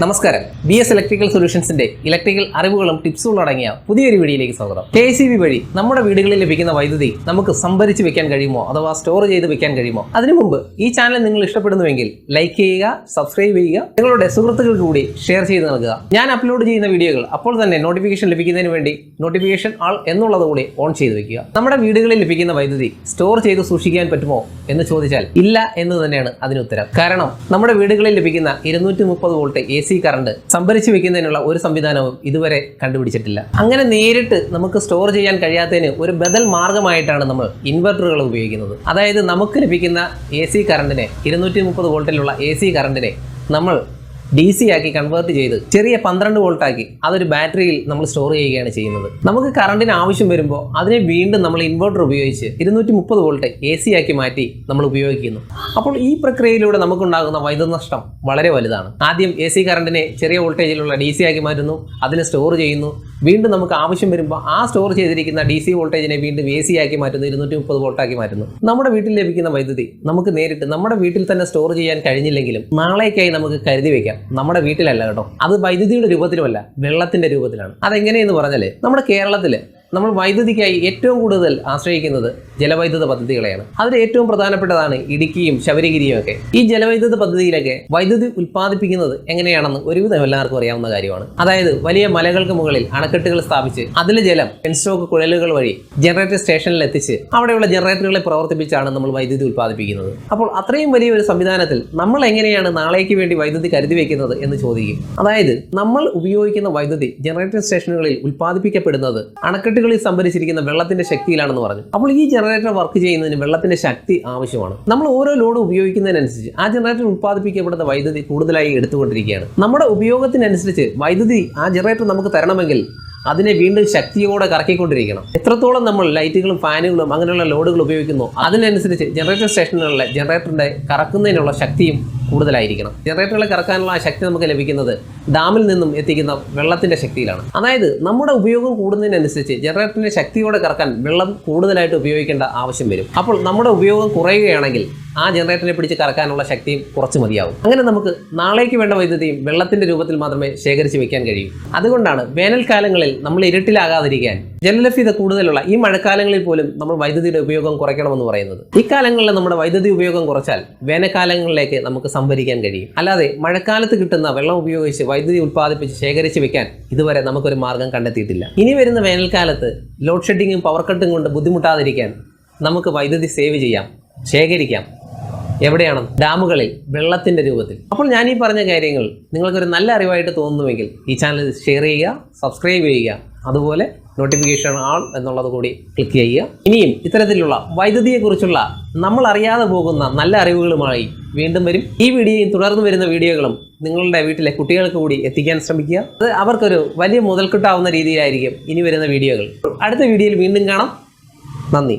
നമസ്കാരം. BS electrical സൊല്യൂഷൻസിന്റെ electrical അറിവുകളും ടിപ്സുകളും അടങ്ങിയ പുതിയൊരു വീഡിയോയിലേക്ക് സ്വാഗതം. KSEB വഴി നമ്മുടെ വീടുകളിൽ ലഭിക്കുന്ന വൈദ്യുതി നമുക്ക് സംഭരിച്ച് വെക്കാൻ കഴിയുമോ അഥവാ സ്റ്റോർ ചെയ്ത് വെക്കാൻ കഴിയുമോ? അതിനു മുമ്പ് ഈ ചാനൽ നിങ്ങൾ ഇഷ്ടപ്പെടുന്നുവെങ്കിൽ ലൈക്ക് ചെയ്യുക, സബ്സ്ക്രൈബ് ചെയ്യുക, നിങ്ങളുടെ സുഹൃത്തുക്കൾക്ക് കൂടി ഷെയർ ചെയ്ത് നൽകുക. ഞാൻ അപ്ലോഡ് ചെയ്യുന്ന വീഡിയോകൾ അപ്പോൾ തന്നെ നോട്ടിഫിക്കേഷൻ ലഭിക്കുന്നതിന് വേണ്ടി നോട്ടിഫിക്കേഷൻ ആൾ എന്നുള്ളത് കൂടി ഓൺ ചെയ്ത് വെക്കുക. നമ്മുടെ വീടുകളിൽ ലഭിക്കുന്ന വൈദ്യുതി സ്റ്റോർ ചെയ്ത് സൂക്ഷിക്കാൻ പറ്റുമോ എന്ന് ചോദിച്ചാൽ ഇല്ല എന്ന് തന്നെയാണ് അതിന് ഉത്തരം. കാരണം നമ്മുടെ വീടുകളിൽ ലഭിക്കുന്ന 230 വോൾട്ട് AC കറണ്ട് സംഭരിച്ചു വെക്കുന്നതിനുള്ള ഒരു സംവിധാനവും ഇതുവരെ കണ്ടുപിടിച്ചിട്ടില്ല. അങ്ങനെ നേരിട്ട് നമുക്ക് സ്റ്റോർ ചെയ്യാൻ കഴിയാത്തതിന് ഒരു ബദൽ മാർഗമായിട്ടാണ് നമ്മൾ ഇൻവെർട്ടറുകൾ ഉപയോഗിക്കുന്നത്. അതായത് നമുക്ക് ലഭിക്കുന്ന AC കറണ്ടിനെ 230 വോൾട്ടിലുള്ള AC കറണ്ടിനെ നമ്മൾ DC ആക്കി കൺവേർട്ട് ചെയ്ത് ചെറിയ 12 വോൾട്ട് ആക്കി അതൊരു ബാറ്ററിയിൽ നമ്മൾ സ്റ്റോർ ചെയ്യുകയാണ് ചെയ്യുന്നത്. നമുക്ക് കറണ്ടിന് ആവശ്യം വരുമ്പോൾ അതിനെ വീണ്ടും നമ്മൾ ഇൻവെർട്ടർ ഉപയോഗിച്ച് 230 വോൾട്ട് AC ആക്കി മാറ്റി നമ്മൾ ഉപയോഗിക്കുന്നു. അപ്പോൾ ഈ പ്രക്രിയയിലൂടെ നമുക്കുണ്ടാകുന്ന വൈദ്യുത നഷ്ടം വളരെ വലുതാണ്. ആദ്യം AC കറണ്ടിനെ ചെറിയ വോൾട്ടേജിലുള്ള DC ആക്കി മാറ്റുന്നു, അതിനെ സ്റ്റോർ ചെയ്യുന്നു. വീണ്ടും നമുക്ക് ആവശ്യം വരുമ്പോൾ ആ സ്റ്റോർ ചെയ്തിരിക്കുന്ന DC വോൾട്ടേജിനെ വീണ്ടും AC ആക്കി മാറ്റുന്നു, 230 വോൾട്ട് ആക്കി മാറ്റുന്നു. നമ്മുടെ വീട്ടിൽ ലഭിക്കുന്ന വൈദ്യുതി നമുക്ക് നേരിട്ട് നമ്മുടെ വീട്ടിൽ തന്നെ സ്റ്റോർ ചെയ്യാൻ കഴിഞ്ഞില്ലെങ്കിലും നാളേക്കായി നമുക്ക് കരുതി വെക്കാം. നമ്മുടെ വീട്ടിലല്ല കേട്ടോ, അത് വൈദ്യുതിയുടെ രൂപത്തിലുമല്ല, വെള്ളത്തിന്റെ രൂപത്തിലാണ്. അതെങ്ങനെയെന്ന് പറഞ്ഞാല് നമ്മുടെ കേരളത്തില് നമ്മൾ വൈദ്യുതിക്കായി ഏറ്റവും കൂടുതൽ ആശ്രയിക്കുന്നത് ജലവൈദ്യുത പദ്ധതികളെയാണ്. അതിൽ ഏറ്റവും പ്രധാനപ്പെട്ടതാണ് ഇടുക്കിയും ശബരിഗിരിയും ഒക്കെ. ഈ ജലവൈദ്യുത പദ്ധതിയിലൊക്കെ വൈദ്യുതി ഉൽപ്പാദിപ്പിക്കുന്നത് എങ്ങനെയാണെന്ന് ഒരുവിധം എല്ലാവർക്കും അറിയാവുന്ന കാര്യമാണ്. അതായത് വലിയ മലകൾക്ക് മുകളിൽ അണക്കെട്ടുകൾ സ്ഥാപിച്ച് അതിലെ ജലം പെൻസ്റ്റോക്ക് കുഴലുകൾ വഴി ജനറേറ്റർ സ്റ്റേഷനിൽ എത്തിച്ച് അവിടെയുള്ള ജനറേറ്ററുകളെ പ്രവർത്തിപ്പിച്ചാണ് നമ്മൾ വൈദ്യുതി ഉൽപ്പാദിപ്പിക്കുന്നത്. അപ്പോൾ അത്രയും വലിയൊരു സംവിധാനത്തിൽ നമ്മൾ എങ്ങനെയാണ് നാളേക്ക് വേണ്ടി വൈദ്യുതി കരുതി വെക്കുന്നത് എന്ന് ചോദിക്കും. അതായത് നമ്മൾ ഉപയോഗിക്കുന്ന വൈദ്യുതി ജനറേറ്റർ സ്റ്റേഷനുകളിൽ ഉൽപ്പാദിപ്പിക്കപ്പെടുന്നത് അണക്കെട്ടുകളിൽ സംഭരിച്ചിരിക്കുന്ന വെള്ളത്തിന്റെ ശക്തിയിലാണെന്ന് പറഞ്ഞു. അപ്പോൾ ഈ ജനറേറ്റർ വർക്ക് ചെയ്യുന്നതിന് വെള്ളത്തിന്റെ ശക്തി ആവശ്യമാണ്. നമ്മൾ ഓരോ ലോഡ് ഉപയോഗിക്കുന്നതിനനുസരിച്ച് ആ ജനറേറ്റർ ഉൽപ്പാദിപ്പിക്കപ്പെടുന്ന വൈദ്യുതി കൂടുതലായി എടുത്തുകൊണ്ടിരിക്കുകയാണ്. നമ്മുടെ ഉപയോഗത്തിനനുസരിച്ച് വൈദ്യുതി ആ ജനറേറ്റർ നമുക്ക് തരണമെങ്കിൽ അതിനെ വീണ്ടും ശക്തിയോടെ കറക്കിക്കൊണ്ടിരിക്കണം. എത്രത്തോളം നമ്മൾ ലൈറ്റുകളും ഫാനുകളും അങ്ങനെയുള്ള ലോഡുകൾ ഉപയോഗിക്കുന്നു അതിനനുസരിച്ച് ജനറേറ്റർ സ്റ്റേഷനുകളിലെ ജനറേറ്ററിന്റെ കറക്കുന്നതിനുള്ള ശക്തിയും കൂടുതലായിരിക്കണം. ജനറേറ്ററുകളെ കറക്കാനുള്ള ആ ശക്തി നമുക്ക് ലഭിക്കുന്നത് ഡാമിൽ നിന്നും എത്തിക്കുന്ന വെള്ളത്തിന്റെ ശക്തിയിലാണ്. അതായത് നമ്മുടെ ഉപയോഗം കൂടുന്നതിനനുസരിച്ച് ജനറേറ്ററിന്റെ ശക്തിയോടെ കറക്കാൻ വെള്ളം കൂടുതലായിട്ട് ഉപയോഗിക്കേണ്ട ആവശ്യം വരും. അപ്പോൾ നമ്മുടെ ഉപയോഗം കുറയുകയാണെങ്കിൽ ആ ജനറേറ്ററിനെ പിടിച്ച് കറക്കാനുള്ള ശക്തിയും കുറച്ച് മതിയാവും. അങ്ങനെ നമുക്ക് നാളേക്ക് വേണ്ട വൈദ്യുതിയും വെള്ളത്തിന്റെ രൂപത്തിൽ മാത്രമേ ശേഖരിച്ച് വെക്കാൻ കഴിയൂ. അതുകൊണ്ടാണ് വേനൽക്കാലങ്ങളിൽ നമ്മൾ ഇരുട്ടിലാകാതിരിക്കാൻ ജലലഭ്യത കൂടുതലുള്ള ഈ മഴക്കാലങ്ങളിൽ പോലും നമ്മൾ വൈദ്യുതിയുടെ ഉപയോഗം കുറയ്ക്കണമെന്ന് പറയുന്നത്. ഇക്കാലങ്ങളിൽ നമ്മുടെ വൈദ്യുതി ഉപയോഗം കുറച്ചാൽ വേനൽക്കാലങ്ങളിലേക്ക് നമുക്ക് സംഭരിക്കാൻ കഴിയും. അല്ലാതെ മഴക്കാലത്ത് കിട്ടുന്ന വെള്ളം ഉപയോഗിച്ച് വൈദ്യുതി ഉൽപ്പാദിപ്പിച്ച് ശേഖരിച്ച് വെക്കാൻ ഇതുവരെ നമുക്കൊരു മാർഗം കണ്ടെത്തിയിട്ടില്ല. ഇനി വരുന്ന വേനൽക്കാലത്ത് ലോഡ് ഷെഡിങ്ങും പവർ കട്ടും കൊണ്ട് ബുദ്ധിമുട്ടാതിരിക്കാൻ നമുക്ക് വൈദ്യുതി സേവ് ചെയ്യാം, ശേഖരിക്കാം. എവിടെയാണ്? ഡാമുകളിൽ വെള്ളത്തിന്റെ രൂപത്തിൽ. അപ്പോൾ ഞാൻ ഈ പറഞ്ഞ കാര്യങ്ങൾ നിങ്ങൾക്കൊരു നല്ല അറിവായിട്ട് തോന്നുന്നുവെങ്കിൽ ഈ ചാനൽ ഷെയർ ചെയ്യുക, സബ്സ്ക്രൈബ് ചെയ്യുക, അതുപോലെ നോട്ടിഫിക്കേഷൻ ആൾ എന്നുള്ളത് കൂടി ക്ലിക്ക് ചെയ്യുക. ഇനിയും ഇത്തരത്തിലുള്ള വൈദ്യുതിയെക്കുറിച്ചുള്ള നമ്മൾ അറിയാതെ പോകുന്ന നല്ല അറിവുകളുമായി വീണ്ടും വരും. ഈ വീഡിയോയും തുടർന്ന് വരുന്ന വീഡിയോകളും നിങ്ങളുടെ വീട്ടിലെ കുട്ടികൾക്ക് കൂടി എത്തിക്കാൻ ശ്രമിക്കുക. അത് അവർക്കൊരു വലിയ മുതൽക്കൂട്ടാവുന്ന രീതിയിലായിരിക്കും ഇനി വരുന്ന വീഡിയോകൾ. അടുത്ത വീഡിയോയിൽ വീണ്ടും കാണാം. നന്ദി.